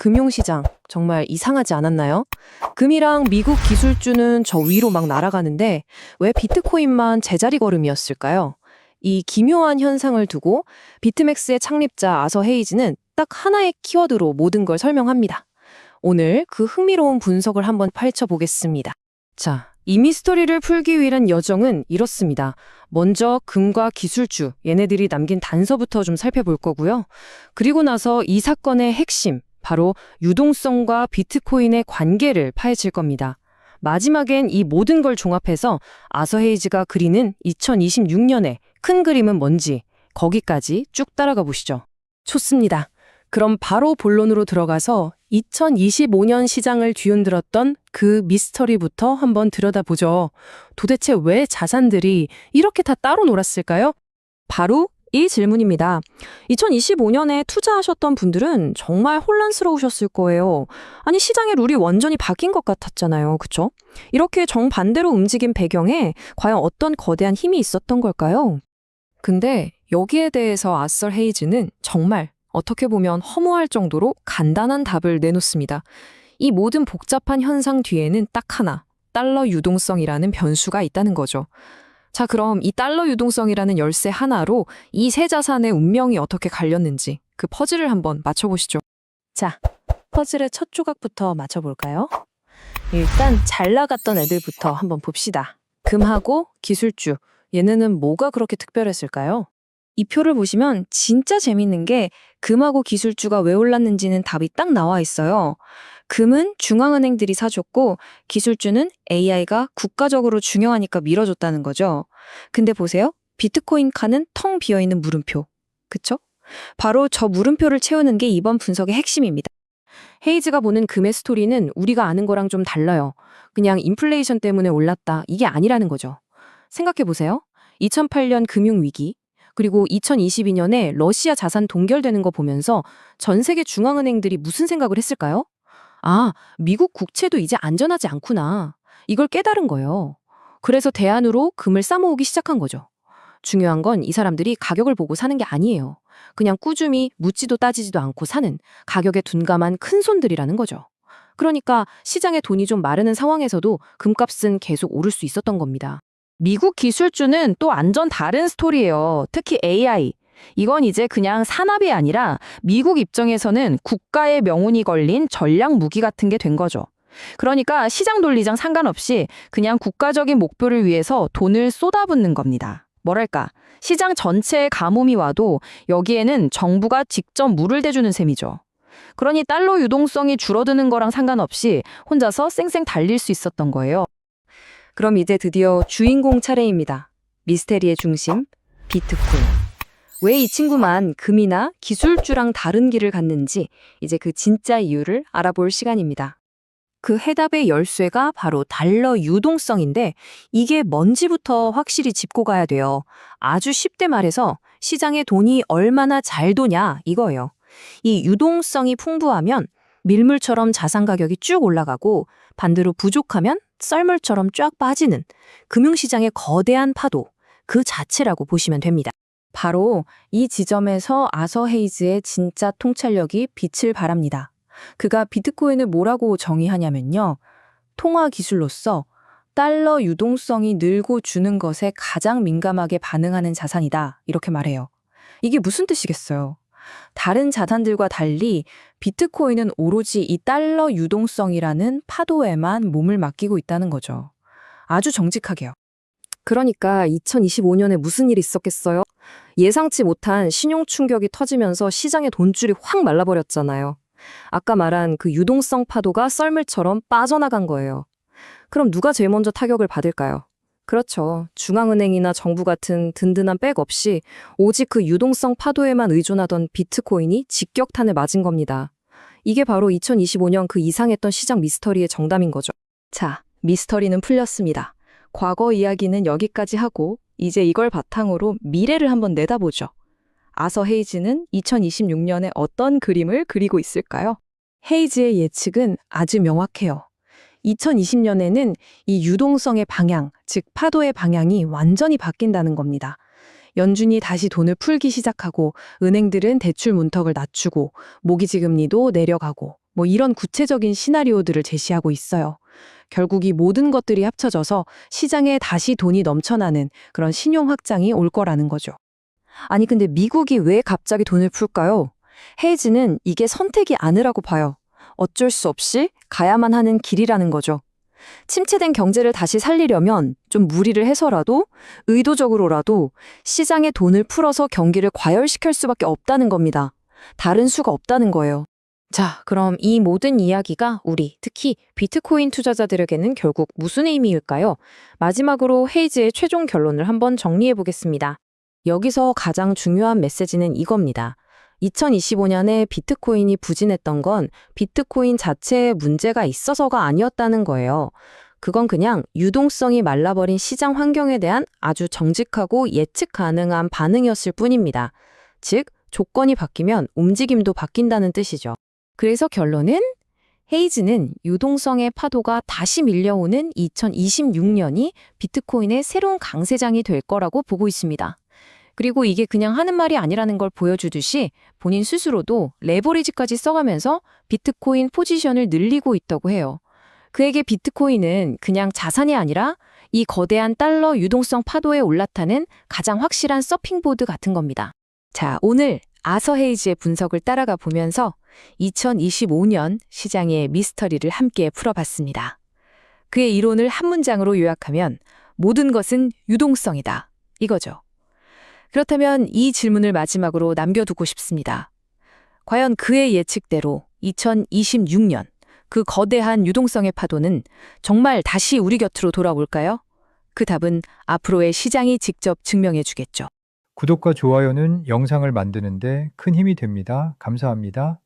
금융시장 정말 이상하지 않았나요? 금이랑 미국 기술주는 저 위로 막 날아가는데 왜 비트코인만 제자리 걸음이었을까요? 이 기묘한 현상을 두고 비트맥스의 창립자 아서 헤이즈는 딱 하나의 키워드로 모든 걸 설명합니다. 오늘 그 흥미로운 분석을 한번 펼쳐보겠습니다. 자, 이 미스터리를 풀기 위한 여정은 이렇습니다. 먼저 금과 기술주, 얘네들이 남긴 단서부터 좀 살펴볼 거고요. 그리고 나서 이 사건의 핵심, 바로 유동성과 비트코인의 관계를 파헤칠 겁니다. 마지막엔 이 모든 걸 종합해서 아서 헤이즈가 그리는 2026년의 큰 그림은 뭔지 거기까지 쭉 따라가 보시죠. 좋습니다. 그럼 바로 본론으로 들어가서 2025년 시장을 뒤흔들었던 그 미스터리부터 한번 들여다보죠. 도대체 왜 자산들이 이렇게 다 따로 놀았을까요? 바로 이 질문입니다. 2025년에 투자하셨던 분들은 정말 혼란스러우셨을 거예요. 아니, 시장의 룰이 완전히 바뀐 것 같았잖아요. 그쵸? 이렇게 정반대로 움직인 배경에 과연 어떤 거대한 힘이 있었던 걸까요? 근데 여기에 대해서 아서 헤이즈는 정말 어떻게 보면 허무할 정도로 간단한 답을 내놓습니다. 이 모든 복잡한 현상 뒤에는 딱 하나, 달러 유동성이라는 변수가 있다는 거죠. 자, 그럼 이 달러 유동성이라는 열쇠 하나로 이 세 자산의 운명이 어떻게 갈렸는지 그 퍼즐을 한번 맞춰보시죠. 자, 퍼즐의 첫 조각부터 맞춰볼까요? 일단 잘 나갔던 애들부터 한번 봅시다. 금하고 기술주, 얘네는 뭐가 그렇게 특별했을까요? 이 표를 보시면 진짜 재밌는 게 금하고 기술주가 왜 올랐는지는 답이 딱 나와 있어요. 금은 중앙은행들이 사줬고 기술주는 AI가 국가적으로 중요하니까 밀어줬다는 거죠. 근데 보세요. 비트코인 칸은 텅 비어있는 물음표. 그쵸? 바로 저 물음표를 채우는 게 이번 분석의 핵심입니다. 헤이즈가 보는 금의 스토리는 우리가 아는 거랑 좀 달라요. 그냥 인플레이션 때문에 올랐다. 이게 아니라는 거죠. 생각해보세요. 2008년 금융위기, 그리고 2022년에 러시아 자산 동결되는 거 보면서 전 세계 중앙은행들이 무슨 생각을 했을까요? 아, 미국 국채도 이제 안전하지 않구나. 이걸 깨달은 거예요. 그래서 대안으로 금을 싸모으기 시작한 거죠. 중요한 건 이 사람들이 가격을 보고 사는 게 아니에요. 그냥 꾸준히 묻지도 따지지도 않고 사는 가격에 둔감한 큰손들이라는 거죠. 그러니까 시장에 돈이 좀 마르는 상황에서도 금값은 계속 오를 수 있었던 겁니다. 미국 기술주는 또 완전 다른 스토리예요. 특히 AI. 이건 이제 그냥 산업이 아니라 미국 입장에서는 국가의 명운이 걸린 전략 무기 같은 게 된 거죠. 그러니까 시장 논리랑 상관없이 그냥 국가적인 목표를 위해서 돈을 쏟아붓는 겁니다. 뭐랄까, 시장 전체에 가뭄이 와도 여기에는 정부가 직접 물을 대주는 셈이죠. 그러니 달러 유동성이 줄어드는 거랑 상관없이 혼자서 쌩쌩 달릴 수 있었던 거예요. 그럼 이제 드디어 주인공 차례입니다. 미스테리의 중심, 비트코인. 왜 이 친구만 금이나 기술주랑 다른 길을 갔는지 이제 그 진짜 이유를 알아볼 시간입니다. 그 해답의 열쇠가 바로 달러 유동성인데 이게 뭔지부터 확실히 짚고 가야 돼요. 아주 쉽게 말해서 시장에 돈이 얼마나 잘 도냐 이거예요. 이 유동성이 풍부하면 밀물처럼 자산 가격이 쭉 올라가고 반대로 부족하면 썰물처럼 쫙 빠지는 금융시장의 거대한 파도 그 자체라고 보시면 됩니다. 바로 이 지점에서 아서 헤이즈의 진짜 통찰력이 빛을 발합니다. 그가 비트코인을 뭐라고 정의하냐면요. 통화 기술로서 달러 유동성이 늘고 주는 것에 가장 민감하게 반응하는 자산이다. 이렇게 말해요. 이게 무슨 뜻이겠어요? 다른 자산들과 달리 비트코인은 오로지 이 달러 유동성이라는 파도에만 몸을 맡기고 있다는 거죠. 아주 정직하게요. 그러니까 2025년에 무슨 일이 있었겠어요? 예상치 못한 신용 충격이 터지면서 시장의 돈줄이 확 말라버렸잖아요. 아까 말한 그 유동성 파도가 썰물처럼 빠져나간 거예요. 그럼 누가 제일 먼저 타격을 받을까요? 그렇죠. 중앙은행이나 정부 같은 든든한 백 없이 오직 그 유동성 파도에만 의존하던 비트코인이 직격탄을 맞은 겁니다. 이게 바로 2025년 그 이상했던 시장 미스터리의 정답인 거죠. 자, 미스터리는 풀렸습니다. 과거 이야기는 여기까지 하고 이제 이걸 바탕으로 미래를 한번 내다보죠. 아서 헤이즈는 2026년에 어떤 그림을 그리고 있을까요? 헤이즈의 예측은 아주 명확해요. 2020년에는 이 유동성의 방향, 즉 파도의 방향이 완전히 바뀐다는 겁니다. 연준이 다시 돈을 풀기 시작하고 은행들은 대출 문턱을 낮추고 모기지 금리도 내려가고 뭐 이런 구체적인 시나리오들을 제시하고 있어요. 결국 이 모든 것들이 합쳐져서 시장에 다시 돈이 넘쳐나는 그런 신용 확장이 올 거라는 거죠. 아니, 근데 미국이 왜 갑자기 돈을 풀까요? 헤이즈는 이게 선택이 아니라고 봐요. 어쩔 수 없이 가야만 하는 길이라는 거죠. 침체된 경제를 다시 살리려면 좀 무리를 해서라도 의도적으로라도 시장에 돈을 풀어서 경기를 과열시킬 수밖에 없다는 겁니다. 다른 수가 없다는 거예요. 자, 그럼 이 모든 이야기가 우리, 특히 비트코인 투자자들에게는 결국 무슨 의미일까요? 마지막으로 헤이즈의 최종 결론을 한번 정리해 보겠습니다. 여기서 가장 중요한 메시지는 이겁니다. 2025년에 비트코인이 부진했던 건 비트코인 자체에 문제가 있어서가 아니었다는 거예요. 그건 그냥 유동성이 말라버린 시장 환경에 대한 아주 정직하고 예측 가능한 반응이었을 뿐입니다. 즉, 조건이 바뀌면 움직임도 바뀐다는 뜻이죠. 그래서 결론은 헤이즈는 유동성의 파도가 다시 밀려오는 2026년이 비트코인의 새로운 강세장이 될 거라고 보고 있습니다. 그리고 이게 그냥 하는 말이 아니라는 걸 보여주듯이 본인 스스로도 레버리지까지 써가면서 비트코인 포지션을 늘리고 있다고 해요. 그에게 비트코인은 그냥 자산이 아니라 이 거대한 달러 유동성 파도에 올라타는 가장 확실한 서핑보드 같은 겁니다. 자, 오늘 아서 헤이즈의 분석을 따라가 보면서 2025년 시장의 미스터리를 함께 풀어봤습니다. 그의 이론을 한 문장으로 요약하면 모든 것은 유동성이다. 이거죠. 그렇다면 이 질문을 마지막으로 남겨두고 싶습니다. 과연 그의 예측대로 2026년 그 거대한 유동성의 파도는 정말 다시 우리 곁으로 돌아올까요? 그 답은 앞으로의 시장이 직접 증명해 주겠죠. 구독과 좋아요는 영상을 만드는데 큰 힘이 됩니다. 감사합니다.